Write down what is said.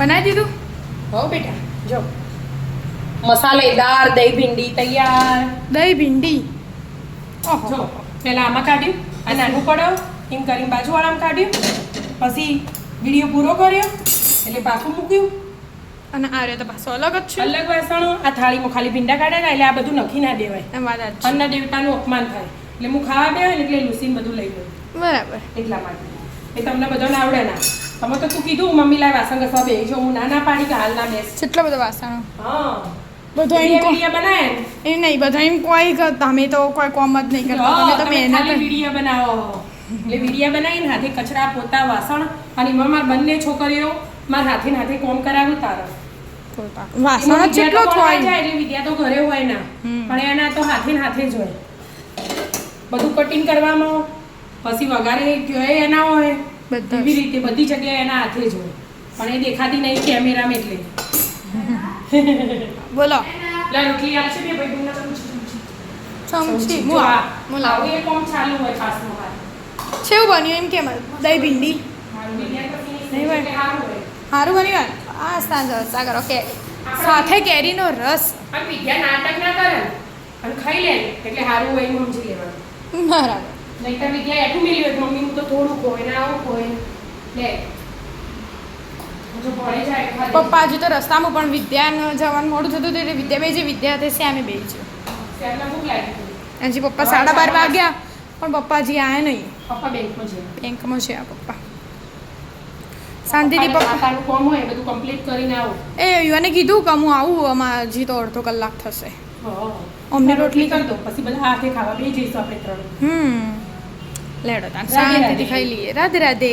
બનાવી દીધું? હો બેટા જો મસાલેદાર દહીં ભીંડી તૈયાર. દહીં ભીંડી. ઓહો. જો પહેલા આમાં કાઢ્યું, આ નાનું પડ્યો એમ કરીને બાજુવાળામાં કાઢ્યું, પછી વિડીયો પૂરો કર્યો એટલે પાછું મૂક્યું. અને આ રે તો પાછો અલગ જ છે. અલગ વાસણો. આ થાળીમાં ખાલી ભીંડા કાઢ્યા એટલે આ બધું નખી ના દેવાય, એમ વાત જ છે. અન્ન દેવતાનું અપમાન થાય. એટલે હું ખાવા બેહું એટલે લૂસીને બધું લઈ લઉં બરાબર. એટલા માટે. એ તમને બધાને આવડે ના. તમે તો તું કીધું મમ્મી લાય વાસણ ઘસવા બેસી જો, હું ના પાડી કે હાલ ના બેસ. કેટલા બધા વાસણો. હા બધો એમ વિડીયો બનાવે ને. એ નહીં બધા એમ કોઈ તમે તો કોઈ કોમ જ નહીં કરતા. તમે તો મહેનત જ. વિડીયો બનાવો એટલે વિડીયો બનાવીને હાથે કચરા પોતા વાસણ અને એમાં માર બંને છોકરીઓ માર હાથે ને હાથે કોમ કરાવું તારે. વાસણો એમાં જેટલો વિદ્યા તો થાય જાય એટલે વિદ્યા તો ઘરે હોય ના, પણ એના તો હાથે ને હાથે જ હોય. બધું કટિંગ કરવામાં પછી વઘારે કયો એના હોય બધા એવી રીતે બધી જગ્યાએ એના હાથે જ હોય, પણ એ દેખાતી નહીં કેમેરામાં એટલે. બોલો. લા રોટલી આવશે બે ભાઈ બહેનને ચમચી જો આ મુલા આવું એ કોમ ચાલુ હોય ખાસમાં વાત. છેવું બન્યું એમ કેમ દહીં ભીંડી મારું વિદ્યા તો finish નહીં થઈ હોય. એટલે સારું હોય. સારું બન્યું આ સાંજ સાગર ઓકે સાથે કેરીનો રસ. અને વિદ્યા નાટક ના કરે ને અને ખાઈ લે ને એટલે સારું હોય એમ સમજી લેવાનું. બરાબર. નહીંતર વિદ્યા એટલું મેલ્યું હોય મમ્મી હું તો થોડું ખોય ને આવું ખોય લે જો ભણે જાય એટલે ખાલી પપ્પા હજુ તો રસ્તામાં પણ વિદ્યાને જવાનું મોડું થતું હતું એટલે વિદ્યા બેસી વિદ્યા તે શ્યામે બેસી શેરને ભૂખ લાગી હતી. હજી પપ્પા 12:30 વાગ્યા પણ પપ્પા હજી આવ્યા નહીં. પપ્પા બેંકમાં છે. બેંકમાં છે આ પપ્પા. શાંતિથી પપ્પા તારું કામ હોય એ બધું કમ્પ્લીટ કરીને આવું. એ યુવાને કીધું કે હું આવું આમાં હજી તો અડધો કલાક થશે. અમને રોટલી કરી દો પછી બધા હાથે ખાવા બેસી જઈશું આપણે ત્રણ. લેડો તાન શાંતિથી ખાઈ લઈએ. રાધે રાધે.